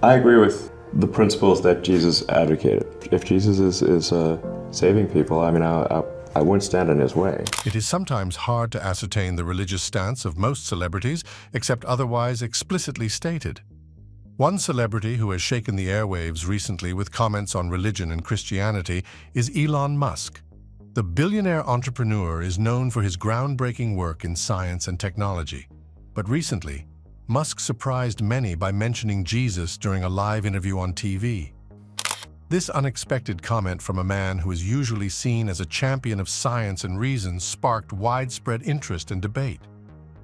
I agree with the principles that Jesus advocated. If Jesus is saving people, I mean, I wouldn't stand in his way. It is sometimes hard to ascertain the religious stance of most celebrities, except otherwise explicitly stated. One celebrity who has shaken the airwaves recently with comments on religion and Christianity is Elon Musk. The billionaire entrepreneur is known for his groundbreaking work in science and technology. But recently, Musk surprised many by mentioning Jesus during a live interview on TV. This unexpected comment from a man who is usually seen as a champion of science and reason sparked widespread interest and debate.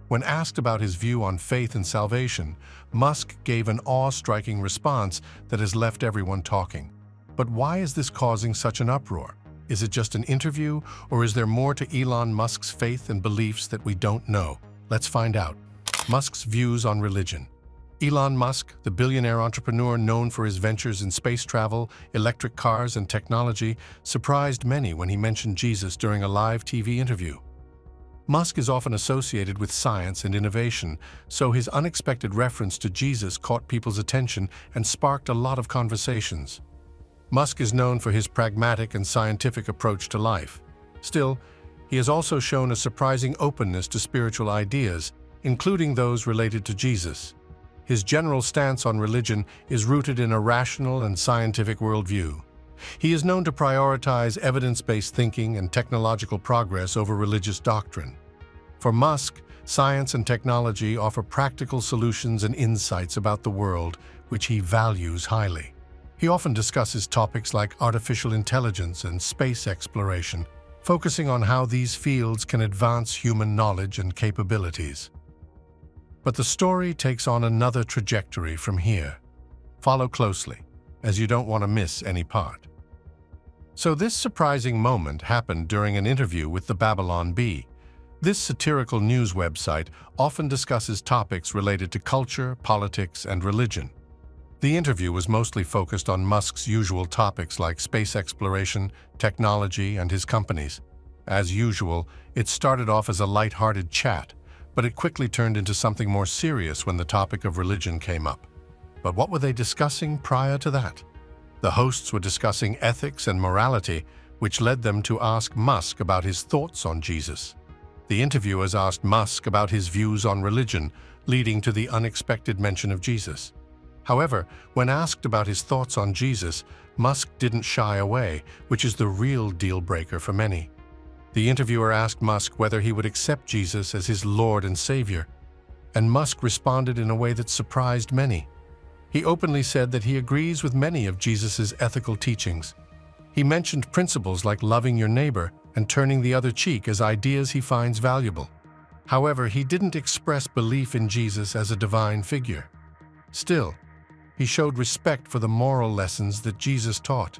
When asked about his view on faith and salvation, Musk gave an awe-striking response that has left everyone talking. But why is this causing such an uproar? Is it just an interview, or is there more to Elon Musk's faith and beliefs that we don't know? Let's find out. Musk's views on religion. Elon Musk, the billionaire entrepreneur known for his ventures in space travel, electric cars, and technology, surprised many when he mentioned Jesus during a live TV interview. Musk is often associated with science and innovation, so his unexpected reference to Jesus caught people's attention and sparked a lot of conversations. Musk is known for his pragmatic and scientific approach to life. Still, he has also shown a surprising openness to spiritual ideas, including those related to Jesus. His general stance on religion is rooted in a rational and scientific worldview. He is known to prioritize evidence-based thinking and technological progress over religious doctrine. For Musk, science and technology offer practical solutions and insights about the world, which he values highly. He often discusses topics like artificial intelligence and space exploration, focusing on how these fields can advance human knowledge and capabilities. But the story takes on another trajectory from here. Follow closely, as you don't want to miss any part. So this surprising moment happened during an interview with the Babylon Bee. This satirical news website often discusses topics related to culture, politics, and religion. The interview was mostly focused on Musk's usual topics like space exploration, technology, and his companies. As usual, it started off as a light-hearted chat, but it quickly turned into something more serious when the topic of religion came up. But what were they discussing prior to that? The hosts were discussing ethics and morality, which led them to ask Musk about his thoughts on Jesus. The interviewers asked Musk about his views on religion, leading to the unexpected mention of Jesus. However, when asked about his thoughts on Jesus, Musk didn't shy away, which is the real deal-breaker for many. The interviewer asked Musk whether he would accept Jesus as his Lord and Savior, and Musk responded in a way that surprised many. He openly said that he agrees with many of Jesus' ethical teachings. He mentioned principles like loving your neighbor and turning the other cheek as ideas he finds valuable. However, he didn't express belief in Jesus as a divine figure. Still, he showed respect for the moral lessons that Jesus taught.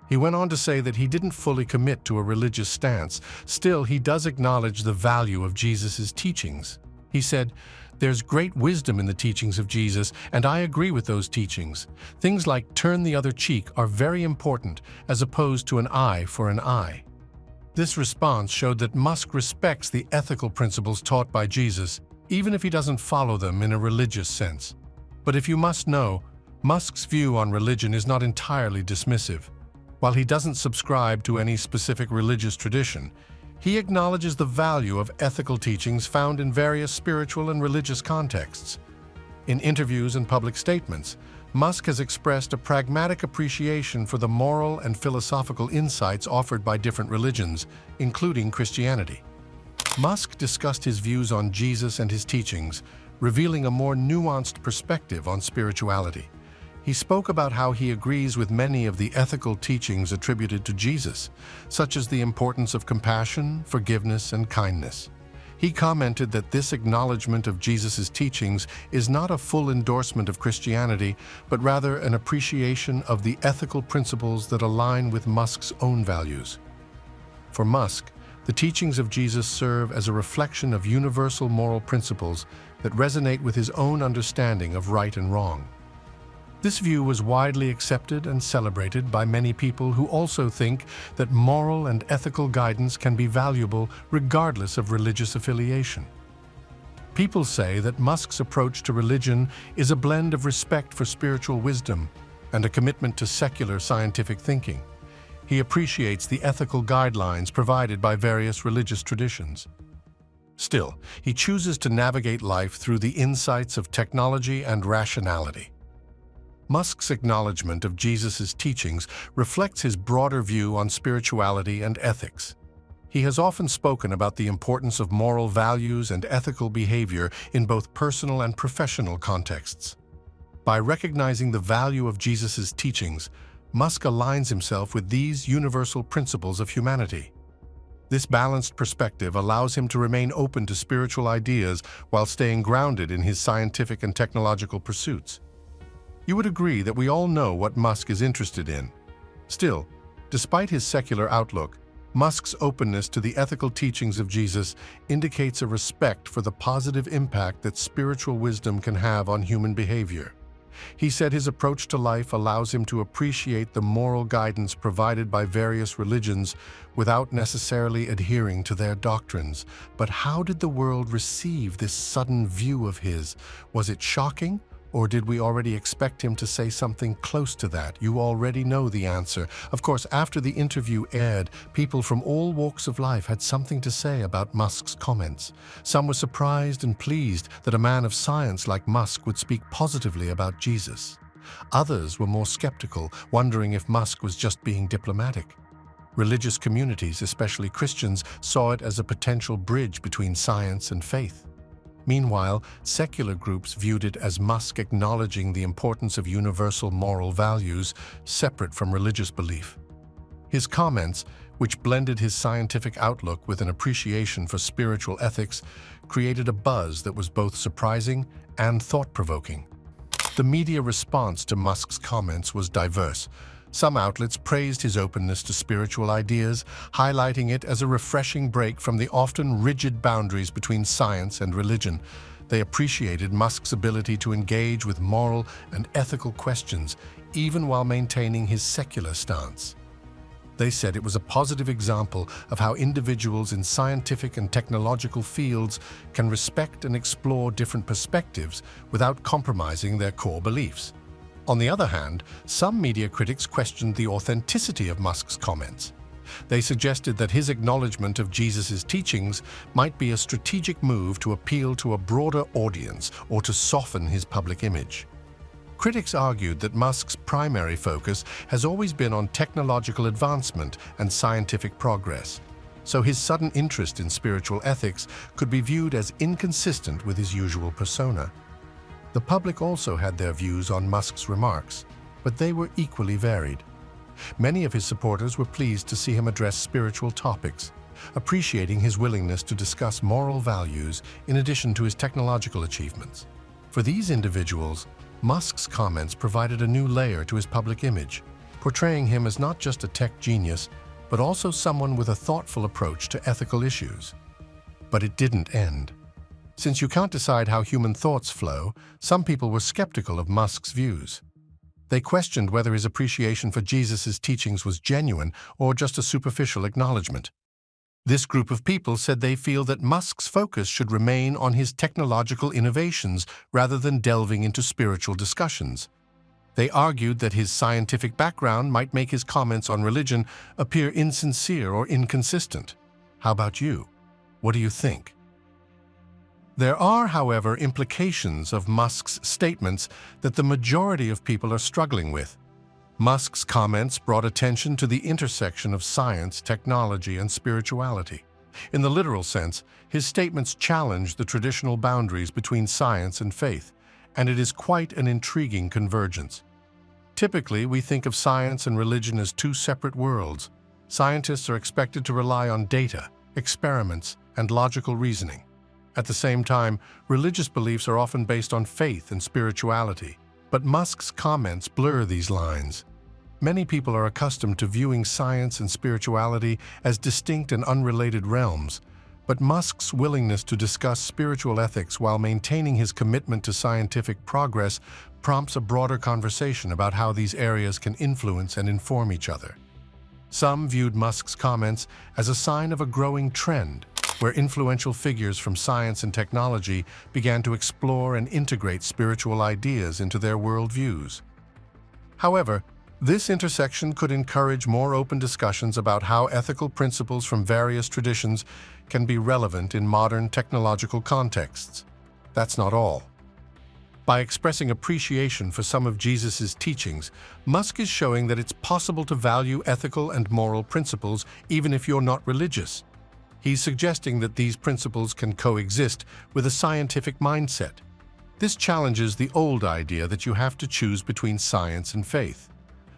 He went on to say that he didn't fully commit to a religious stance. Still, he does acknowledge the value of Jesus' teachings. He said, "There's great wisdom in the teachings of Jesus, and I agree with those teachings. Things like turn the other cheek are very important, as opposed to an eye for an eye." This response showed that Musk respects the ethical principles taught by Jesus, even if he doesn't follow them in a religious sense. But if you must know, Musk's view on religion is not entirely dismissive. While he doesn't subscribe to any specific religious tradition, he acknowledges the value of ethical teachings found in various spiritual and religious contexts. In interviews and public statements, Musk has expressed a pragmatic appreciation for the moral and philosophical insights offered by different religions, including Christianity. Musk discussed his views on Jesus and his teachings, revealing a more nuanced perspective on spirituality. He spoke about how he agrees with many of the ethical teachings attributed to Jesus, such as the importance of compassion, forgiveness, and kindness. He commented that this acknowledgement of Jesus' teachings is not a full endorsement of Christianity, but rather an appreciation of the ethical principles that align with Musk's own values. For Musk, the teachings of Jesus serve as a reflection of universal moral principles that resonate with his own understanding of right and wrong. This view was widely accepted and celebrated by many people who also think that moral and ethical guidance can be valuable regardless of religious affiliation. People say that Musk's approach to religion is a blend of respect for spiritual wisdom and a commitment to secular scientific thinking. He appreciates the ethical guidelines provided by various religious traditions. Still, he chooses to navigate life through the insights of technology and rationality. Musk's acknowledgement of Jesus' teachings reflects his broader view on spirituality and ethics. He has often spoken about the importance of moral values and ethical behavior in both personal and professional contexts. By recognizing the value of Jesus' teachings, Musk aligns himself with these universal principles of humanity. This balanced perspective allows him to remain open to spiritual ideas while staying grounded in his scientific and technological pursuits. You would agree that we all know what Musk is interested in. Still, despite his secular outlook, Musk's openness to the ethical teachings of Jesus indicates a respect for the positive impact that spiritual wisdom can have on human behavior. He said his approach to life allows him to appreciate the moral guidance provided by various religions without necessarily adhering to their doctrines. But how did the world receive this sudden view of his? Was it shocking? Or did we already expect him to say something close to that? You already know the answer. Of course, after the interview aired, people from all walks of life had something to say about Musk's comments. Some were surprised and pleased that a man of science like Musk would speak positively about Jesus. Others were more skeptical, wondering if Musk was just being diplomatic. Religious communities, especially Christians, saw it as a potential bridge between science and faith. Meanwhile, secular groups viewed it as Musk acknowledging the importance of universal moral values separate from religious belief. His comments, which blended his scientific outlook with an appreciation for spiritual ethics, created a buzz that was both surprising and thought-provoking. The media response to Musk's comments was diverse. Some outlets praised his openness to spiritual ideas, highlighting it as a refreshing break from the often rigid boundaries between science and religion. They appreciated Musk's ability to engage with moral and ethical questions, even while maintaining his secular stance. They said it was a positive example of how individuals in scientific and technological fields can respect and explore different perspectives without compromising their core beliefs. On the other hand, some media critics questioned the authenticity of Musk's comments. They suggested that his acknowledgement of Jesus' teachings might be a strategic move to appeal to a broader audience or to soften his public image. Critics argued that Musk's primary focus has always been on technological advancement and scientific progress, so his sudden interest in spiritual ethics could be viewed as inconsistent with his usual persona. The public also had their views on Musk's remarks, but they were equally varied. Many of his supporters were pleased to see him address spiritual topics, appreciating his willingness to discuss moral values in addition to his technological achievements. For these individuals, Musk's comments provided a new layer to his public image, portraying him as not just a tech genius, but also someone with a thoughtful approach to ethical issues. But it didn't end. Since you can't decide how human thoughts flow, some people were skeptical of Musk's views. They questioned whether his appreciation for Jesus' teachings was genuine or just a superficial acknowledgement. This group of people said they feel that Musk's focus should remain on his technological innovations rather than delving into spiritual discussions. They argued that his scientific background might make his comments on religion appear insincere or inconsistent. How about you? What do you think? There are, however, implications of Musk's statements that the majority of people are struggling with. Musk's comments brought attention to the intersection of science, technology, and spirituality. In the literal sense, his statements challenge the traditional boundaries between science and faith, and it is quite an intriguing convergence. Typically, we think of science and religion as two separate worlds. Scientists are expected to rely on data, experiments, and logical reasoning. At the same time, religious beliefs are often based on faith and spirituality. But Musk's comments blur these lines. Many people are accustomed to viewing science and spirituality as distinct and unrelated realms, but Musk's willingness to discuss spiritual ethics while maintaining his commitment to scientific progress prompts a broader conversation about how these areas can influence and inform each other. Some viewed Musk's comments as a sign of a growing trend, where influential figures from science and technology began to explore and integrate spiritual ideas into their worldviews. However, this intersection could encourage more open discussions about how ethical principles from various traditions can be relevant in modern technological contexts. That's not all. By expressing appreciation for some of Jesus' teachings, Musk is showing that it's possible to value ethical and moral principles even if you're not religious. He's suggesting that these principles can coexist with a scientific mindset. This challenges the old idea that you have to choose between science and faith.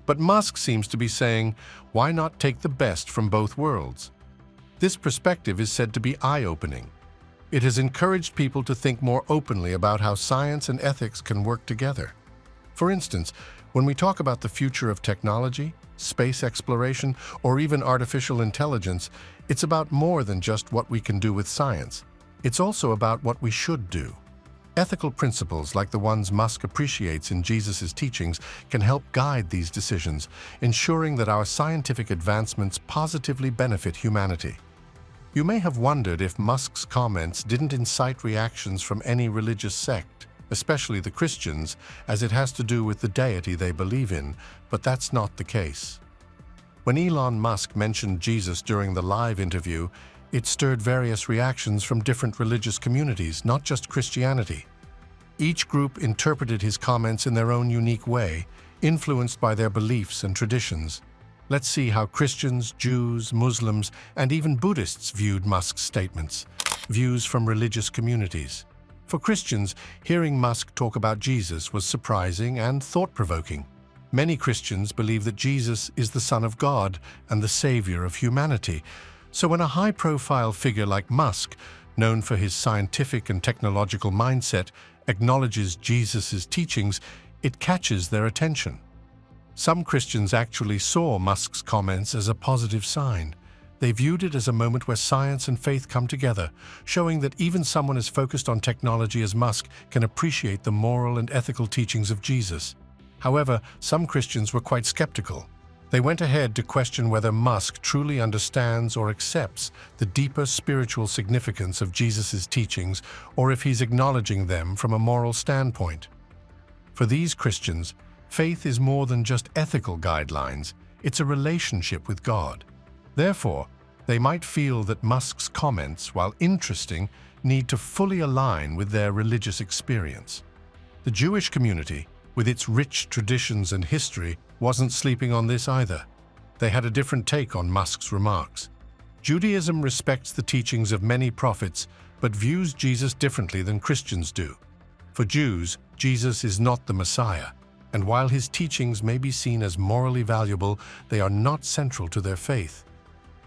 But Musk seems to be saying, why not take the best from both worlds? This perspective is said to be eye-opening. It has encouraged people to think more openly about how science and ethics can work together. For instance, when we talk about the future of technology, space exploration, or even artificial intelligence, it's about more than just what we can do with science. It's also about what we should do. Ethical principles like the ones Musk appreciates in Jesus' teachings can help guide these decisions, ensuring that our scientific advancements positively benefit humanity. You may have wondered if Musk's comments didn't incite reactions from any religious sect, especially the Christians, as it has to do with the deity they believe in, but that's not the case. When Elon Musk mentioned Jesus during the live interview, it stirred various reactions from different religious communities, not just Christianity. Each group interpreted his comments in their own unique way, influenced by their beliefs and traditions. Let's see how Christians, Jews, Muslims, and even Buddhists viewed Musk's statements, views from religious communities. For Christians, hearing Musk talk about Jesus was surprising and thought-provoking. Many Christians believe that Jesus is the Son of God and the Savior of humanity. So when a high-profile figure like Musk, known for his scientific and technological mindset, acknowledges Jesus' teachings, it catches their attention. Some Christians actually saw Musk's comments as a positive sign. They viewed it as a moment where science and faith come together, showing that even someone as focused on technology as Musk can appreciate the moral and ethical teachings of Jesus. However, some Christians were quite skeptical. They went ahead to question whether Musk truly understands or accepts the deeper spiritual significance of Jesus' teachings, or if he's acknowledging them from a moral standpoint. For these Christians, faith is more than just ethical guidelines, it's a relationship with God. Therefore, they might feel that Musk's comments, while interesting, need to fully align with their religious experience. The Jewish community, with its rich traditions and history, wasn't sleeping on this either. They had a different take on Musk's remarks. Judaism respects the teachings of many prophets, but views Jesus differently than Christians do. For Jews, Jesus is not the Messiah, and while his teachings may be seen as morally valuable, they are not central to their faith.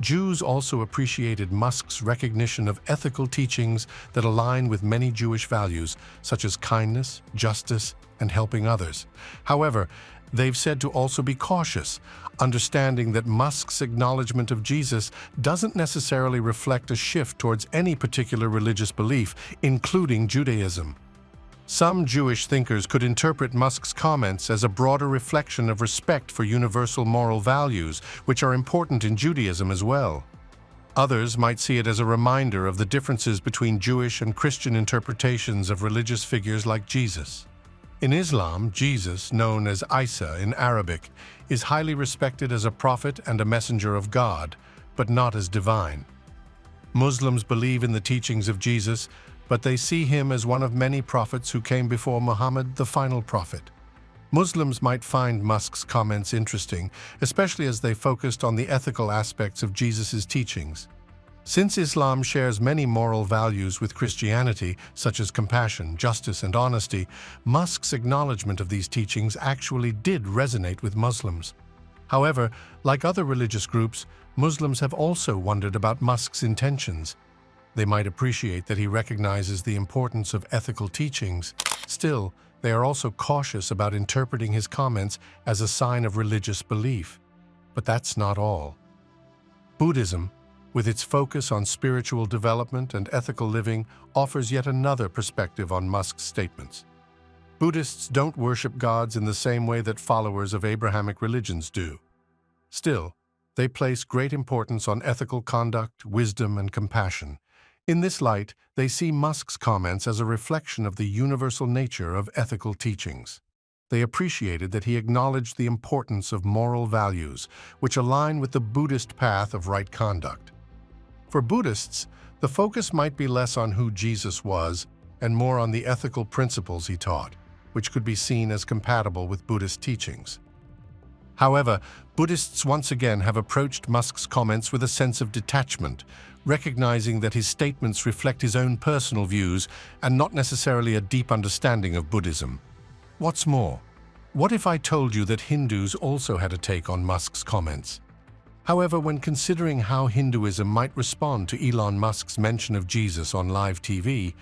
Jews also appreciated Musk's recognition of ethical teachings that align with many Jewish values, such as kindness, justice, and helping others. However, they've said to also be cautious, understanding that Musk's acknowledgement of Jesus doesn't necessarily reflect a shift towards any particular religious belief, including Judaism. Some Jewish thinkers could interpret Musk's comments as a broader reflection of respect for universal moral values, which are important in Judaism as well. Others might see it as a reminder of the differences between Jewish and Christian interpretations of religious figures like Jesus. In Islam, Jesus, known as Isa in Arabic, is highly respected as a prophet and a messenger of God, but not as divine. Muslims believe in the teachings of Jesus, but they see him as one of many prophets who came before Muhammad, the final prophet. Muslims might find Musk's comments interesting, especially as they focused on the ethical aspects of Jesus' teachings. Since Islam shares many moral values with Christianity, such as compassion, justice, and honesty, Musk's acknowledgement of these teachings actually did resonate with Muslims. However, like other religious groups, Muslims have also wondered about Musk's intentions. They might appreciate that he recognizes the importance of ethical teachings. Still, they are also cautious about interpreting his comments as a sign of religious belief. But that's not all. Buddhism, with its focus on spiritual development and ethical living, offers yet another perspective on Musk's statements. Buddhists don't worship gods in the same way that followers of Abrahamic religions do. Still, they place great importance on ethical conduct, wisdom, and compassion. In this light, they see Musk's comments as a reflection of the universal nature of ethical teachings. They appreciated that he acknowledged the importance of moral values, which align with the Buddhist path of right conduct. For Buddhists, the focus might be less on who Jesus was and more on the ethical principles he taught, which could be seen as compatible with Buddhist teachings. However, Buddhists once again have approached Musk's comments with a sense of detachment, recognizing that his statements reflect his own personal views and not necessarily a deep understanding of Buddhism. What's more, what if I told you that Hindus also had a take on Musk's comments? However, when considering how Hinduism might respond to Elon Musk's mention of Jesus on live TV,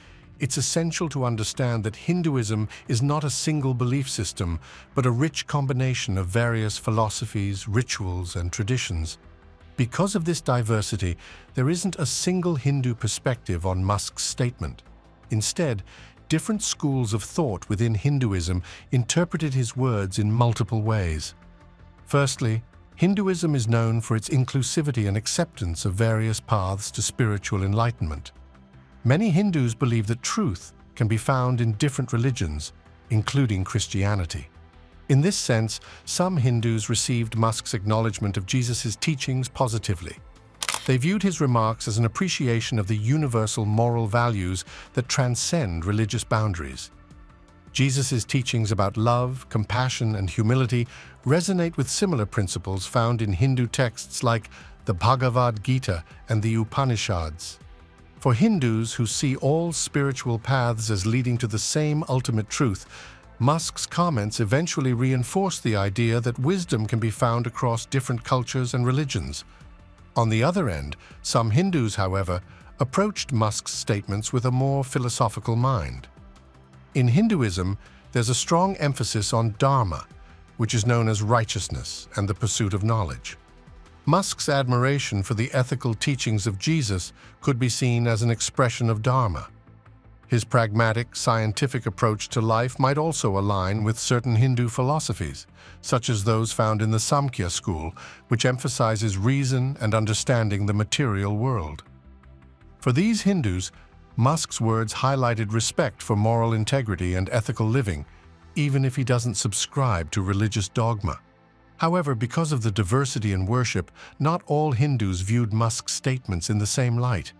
it's essential to understand that Hinduism is not a single belief system, but a rich combination of various philosophies, rituals, and traditions. Because of this diversity, there isn't a single Hindu perspective on Musk's statement. Instead, different schools of thought within Hinduism interpreted his words in multiple ways. Firstly, Hinduism is known for its inclusivity and acceptance of various paths to spiritual enlightenment. Many Hindus believe that truth can be found in different religions, including Christianity. In this sense, some Hindus received Musk's acknowledgement of Jesus' teachings positively. They viewed his remarks as an appreciation of the universal moral values that transcend religious boundaries. Jesus' teachings about love, compassion, and humility resonate with similar principles found in Hindu texts like the Bhagavad Gita and the Upanishads. For Hindus who see all spiritual paths as leading to the same ultimate truth, Musk's comments eventually reinforced the idea that wisdom can be found across different cultures and religions. On the other end, some Hindus, however, approached Musk's statements with a more philosophical mind. In Hinduism, there's a strong emphasis on dharma, which is known as righteousness and the pursuit of knowledge. Musk's admiration for the ethical teachings of Jesus could be seen as an expression of dharma. His pragmatic, scientific approach to life might also align with certain Hindu philosophies, such as those found in the Samkhya school, which emphasizes reason and understanding the material world. For these Hindus, Musk's words highlighted respect for moral integrity and ethical living, even if he doesn't subscribe to religious dogma. However, because of the diversity in worship, not all Hindus viewed Musk's statements in the same light.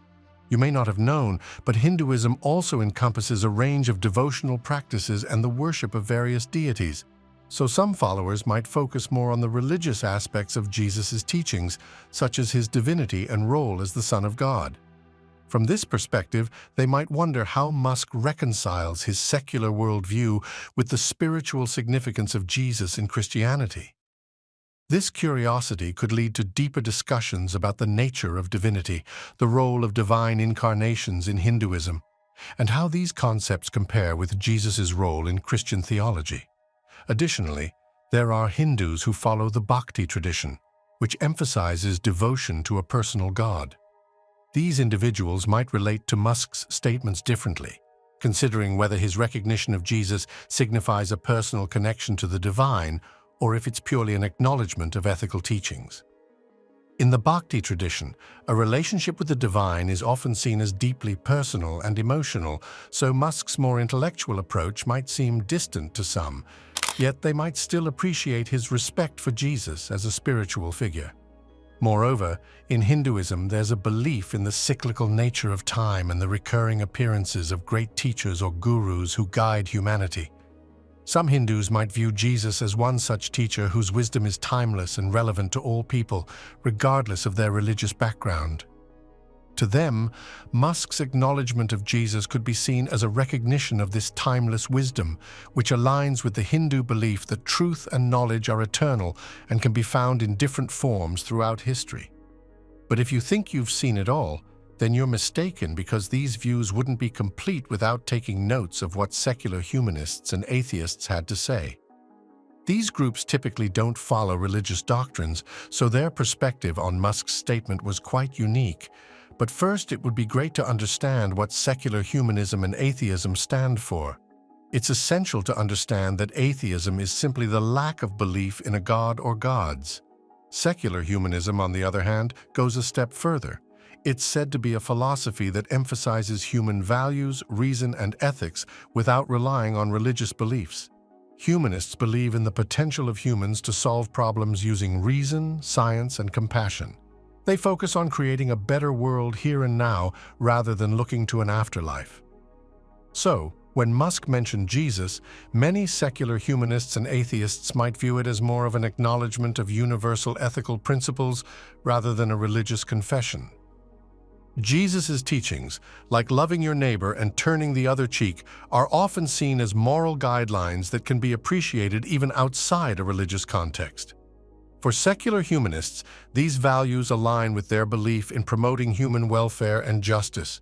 You may not have known, but Hinduism also encompasses a range of devotional practices and the worship of various deities. So some followers might focus more on the religious aspects of Jesus' teachings, such as his divinity and role as the Son of God. From this perspective, they might wonder how Musk reconciles his secular worldview with the spiritual significance of Jesus in Christianity. This curiosity could lead to deeper discussions about the nature of divinity, the role of divine incarnations in Hinduism, and how these concepts compare with Jesus' role in Christian theology. Additionally, there are Hindus who follow the Bhakti tradition, which emphasizes devotion to a personal God. These individuals might relate to Musk's statements differently, considering whether his recognition of Jesus signifies a personal connection to the divine or if it's purely an acknowledgement of ethical teachings. In the Bhakti tradition, a relationship with the divine is often seen as deeply personal and emotional, so Musk's more intellectual approach might seem distant to some, yet they might still appreciate his respect for Jesus as a spiritual figure. Moreover, in Hinduism, there's a belief in the cyclical nature of time and the recurring appearances of great teachers or gurus who guide humanity. Some Hindus might view Jesus as one such teacher whose wisdom is timeless and relevant to all people, regardless of their religious background. To them, Musk's acknowledgement of Jesus could be seen as a recognition of this timeless wisdom, which aligns with the Hindu belief that truth and knowledge are eternal and can be found in different forms throughout history. But if you think you've seen it all, then you're mistaken, because these views wouldn't be complete without taking notes of what secular humanists and atheists had to say. These groups typically don't follow religious doctrines, so their perspective on Musk's statement was quite unique. But first, it would be great to understand what secular humanism and atheism stand for. It's essential to understand that atheism is simply the lack of belief in a god or gods. Secular humanism, on the other hand, goes a step further. It's said to be a philosophy that emphasizes human values, reason, and ethics without relying on religious beliefs. Humanists believe in the potential of humans to solve problems using reason, science, and compassion. They focus on creating a better world here and now rather than looking to an afterlife. So, when Musk mentioned Jesus, many secular humanists and atheists might view it as more of an acknowledgement of universal ethical principles rather than a religious confession. Jesus' teachings, like loving your neighbor and turning the other cheek, are often seen as moral guidelines that can be appreciated even outside a religious context. For secular humanists, these values align with their belief in promoting human welfare and justice.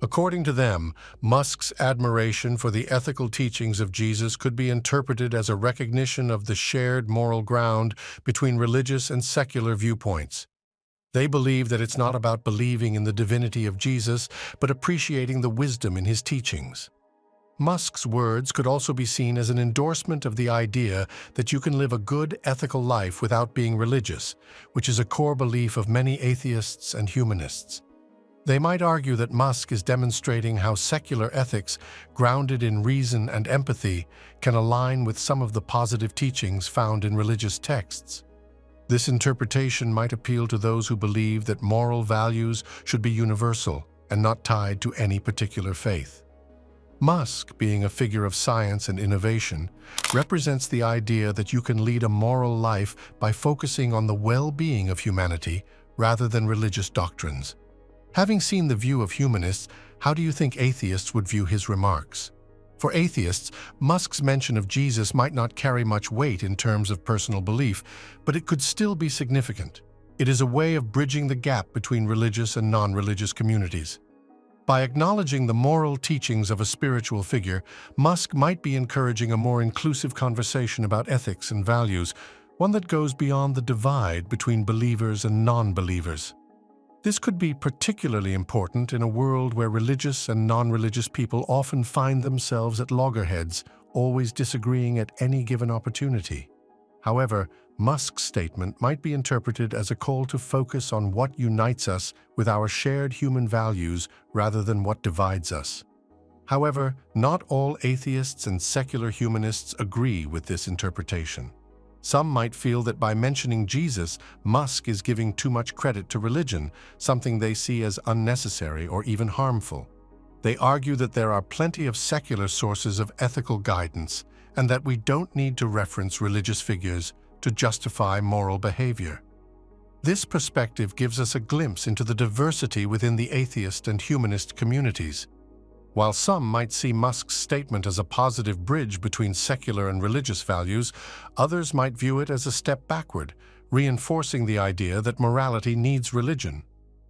According to them, Musk's admiration for the ethical teachings of Jesus could be interpreted as a recognition of the shared moral ground between religious and secular viewpoints. They believe that it's not about believing in the divinity of Jesus, but appreciating the wisdom in his teachings. Musk's words could also be seen as an endorsement of the idea that you can live a good, ethical life without being religious, which is a core belief of many atheists and humanists. They might argue that Musk is demonstrating how secular ethics, grounded in reason and empathy, can align with some of the positive teachings found in religious texts. This interpretation might appeal to those who believe that moral values should be universal and not tied to any particular faith. Musk, being a figure of science and innovation, represents the idea that you can lead a moral life by focusing on the well-being of humanity rather than religious doctrines. Having seen the view of humanists, how do you think atheists would view his remarks? For atheists, Musk's mention of Jesus might not carry much weight in terms of personal belief, but it could still be significant. It is a way of bridging the gap between religious and non-religious communities. By acknowledging the moral teachings of a spiritual figure, Musk might be encouraging a more inclusive conversation about ethics and values, one that goes beyond the divide between believers and non-believers. This could be particularly important in a world where religious and non-religious people often find themselves at loggerheads, always disagreeing at any given opportunity. However, Musk's statement might be interpreted as a call to focus on what unites us with our shared human values rather than what divides us. However, not all atheists and secular humanists agree with this interpretation. Some might feel that by mentioning Jesus, Musk is giving too much credit to religion, something they see as unnecessary or even harmful. They argue that there are plenty of secular sources of ethical guidance and that we don't need to reference religious figures to justify moral behavior. This perspective gives us a glimpse into the diversity within the atheist and humanist communities. While some might see Musk's statement as a positive bridge between secular and religious values, others might view it as a step backward, reinforcing the idea that morality needs religion.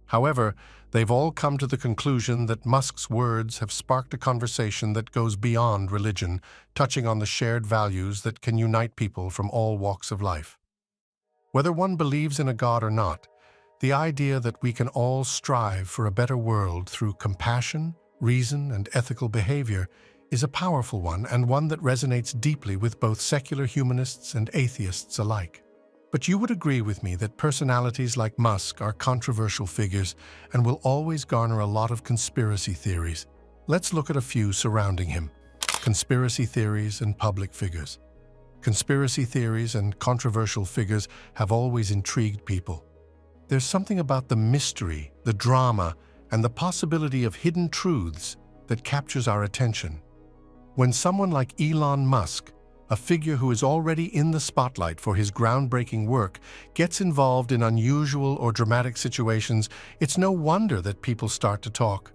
However, they've all come to the conclusion that Musk's words have sparked a conversation that goes beyond religion, touching on the shared values that can unite people from all walks of life. Whether one believes in a God or not, the idea that we can all strive for a better world through compassion, reason, and ethical behavior is a powerful one and one that resonates deeply with both secular humanists and atheists alike. But you would agree with me that personalities like Musk are controversial figures and will always garner a lot of conspiracy theories. Let's look at a few surrounding him. Conspiracy theories and public figures. Conspiracy theories and controversial figures have always intrigued people. There's something about the mystery, the drama, and the possibility of hidden truths that captures our attention. When someone like Elon Musk, a figure who is already in the spotlight for his groundbreaking work, gets involved in unusual or dramatic situations, it's no wonder that people start to talk.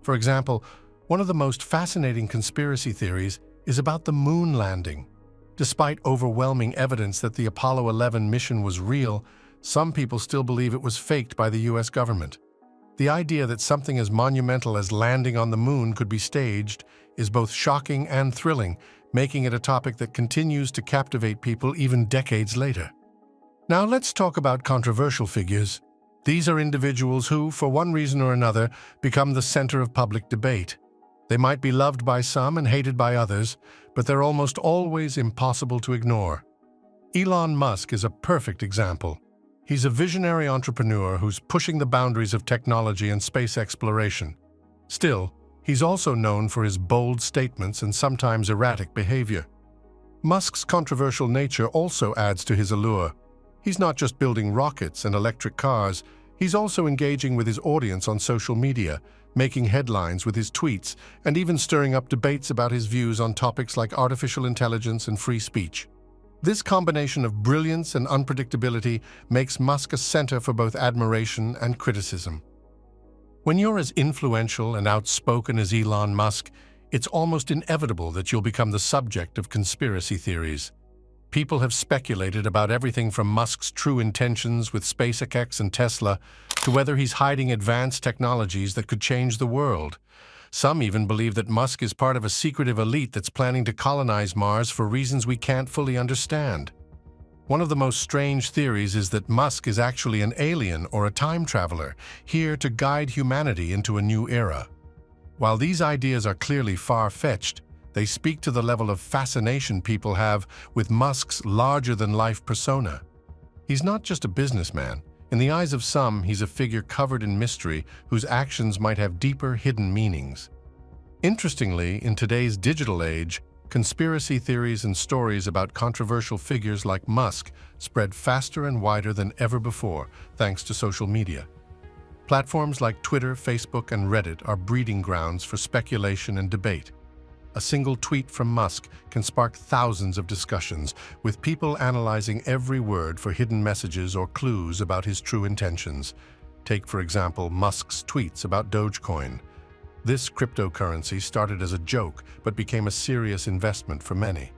For example, one of the most fascinating conspiracy theories is about the moon landing. Despite overwhelming evidence that the Apollo 11 mission was real, some people still believe it was faked by the US government. The idea that something as monumental as landing on the moon could be staged is both shocking and thrilling, making it a topic that continues to captivate people even decades later. Now let's talk about controversial figures. These are individuals who, for one reason or another, become the center of public debate. They might be loved by some and hated by others, but they're almost always impossible to ignore. Elon Musk is a perfect example. He's a visionary entrepreneur who's pushing the boundaries of technology and space exploration. Still, he's also known for his bold statements and sometimes erratic behavior. Musk's controversial nature also adds to his allure. He's not just building rockets and electric cars, he's also engaging with his audience on social media, making headlines with his tweets, and even stirring up debates about his views on topics like artificial intelligence and free speech. This combination of brilliance and unpredictability makes Musk a center for both admiration and criticism. When you're as influential and outspoken as Elon Musk, it's almost inevitable that you'll become the subject of conspiracy theories. People have speculated about everything from Musk's true intentions with SpaceX and Tesla to whether he's hiding advanced technologies that could change the world. Some even believe that Musk is part of a secretive elite that's planning to colonize Mars for reasons we can't fully understand. One of the most strange theories is that Musk is actually an alien or a time traveler, here to guide humanity into a new era. While these ideas are clearly far-fetched, they speak to the level of fascination people have with Musk's larger-than-life persona. He's not just a businessman. In the eyes of some, he's a figure covered in mystery whose actions might have deeper, hidden meanings. Interestingly, in today's digital age, conspiracy theories and stories about controversial figures like Musk spread faster and wider than ever before, thanks to social media. Platforms like Twitter, Facebook, and Reddit are breeding grounds for speculation and debate. A single tweet from Musk can spark thousands of discussions, with people analyzing every word for hidden messages or clues about his true intentions. Take, for example, Musk's tweets about Dogecoin. This cryptocurrency started as a joke, but became a serious investment for many.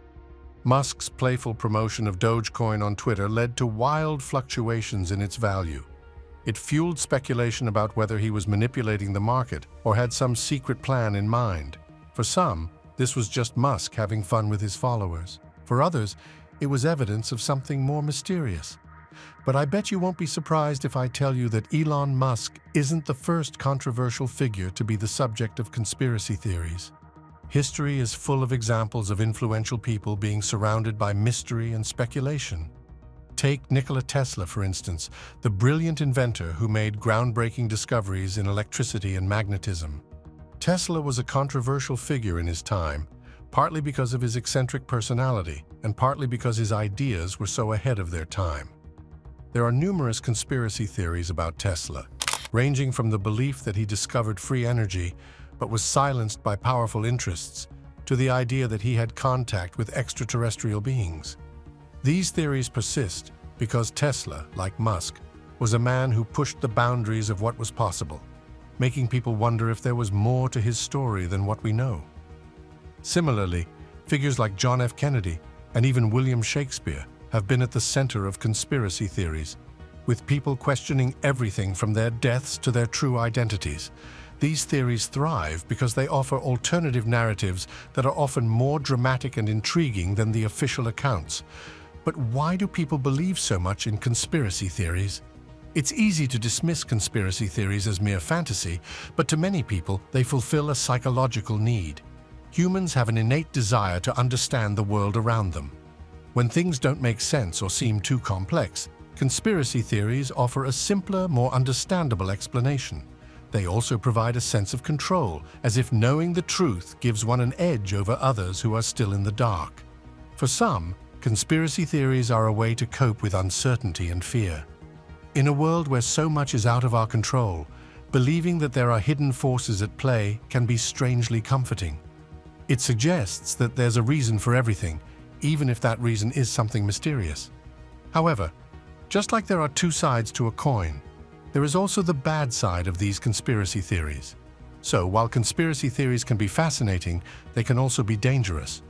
Musk's playful promotion of Dogecoin on Twitter led to wild fluctuations in its value. It fueled speculation about whether he was manipulating the market or had some secret plan in mind. For some, this was just Musk having fun with his followers. For others, it was evidence of something more mysterious. But I bet you won't be surprised if I tell you that Elon Musk isn't the first controversial figure to be the subject of conspiracy theories. History is full of examples of influential people being surrounded by mystery and speculation. Take Nikola Tesla, for instance, the brilliant inventor who made groundbreaking discoveries in electricity and magnetism. Tesla was a controversial figure in his time, partly because of his eccentric personality and partly because his ideas were so ahead of their time. There are numerous conspiracy theories about Tesla, ranging from the belief that he discovered free energy but was silenced by powerful interests, to the idea that he had contact with extraterrestrial beings. These theories persist because Tesla, like Musk, was a man who pushed the boundaries of what was possible, making people wonder if there was more to his story than what we know. Similarly, figures like John F. Kennedy and even William Shakespeare have been at the center of conspiracy theories, with people questioning everything from their deaths to their true identities. These theories thrive because they offer alternative narratives that are often more dramatic and intriguing than the official accounts. But why do people believe so much in conspiracy theories? It's easy to dismiss conspiracy theories as mere fantasy, but to many people, they fulfill a psychological need. Humans have an innate desire to understand the world around them. When things don't make sense or seem too complex, conspiracy theories offer a simpler, more understandable explanation. They also provide a sense of control, as if knowing the truth gives one an edge over others who are still in the dark. For some, conspiracy theories are a way to cope with uncertainty and fear. In a world where so much is out of our control, believing that there are hidden forces at play can be strangely comforting. It suggests that there's a reason for everything, even if that reason is something mysterious. However, just like there are two sides to a coin, there is also the bad side of these conspiracy theories. So, while conspiracy theories can be fascinating, they can also be dangerous.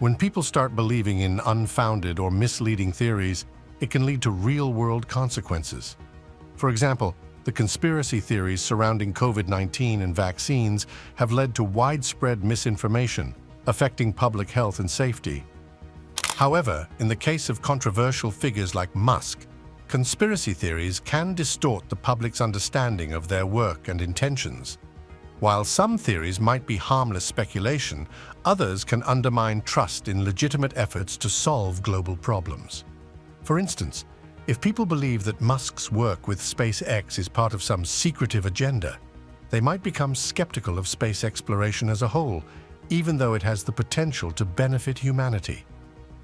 When people start believing in unfounded or misleading theories, it can lead to real-world consequences. For example, the conspiracy theories surrounding COVID-19 and vaccines have led to widespread misinformation, affecting public health and safety. However, in the case of controversial figures like Musk, conspiracy theories can distort the public's understanding of their work and intentions. While some theories might be harmless speculation, others can undermine trust in legitimate efforts to solve global problems. For instance, If people believe that Musk's work with SpaceX is part of some secretive agenda, they might become skeptical of space exploration as a whole, even though it has the potential to benefit humanity.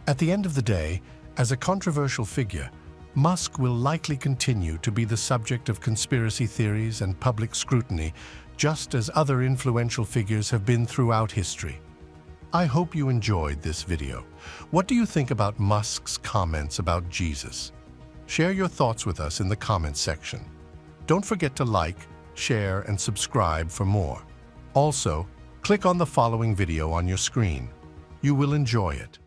At the end of the day, as a controversial figure, Musk will likely continue to be the subject of conspiracy theories and public scrutiny, just as other influential figures have been throughout history. I hope you enjoyed this video. What do you think about Musk's comments about Jesus? Share your thoughts with us in the comments section. Don't forget to like, share, and subscribe for more. Also, click on the following video on your screen. You will enjoy it.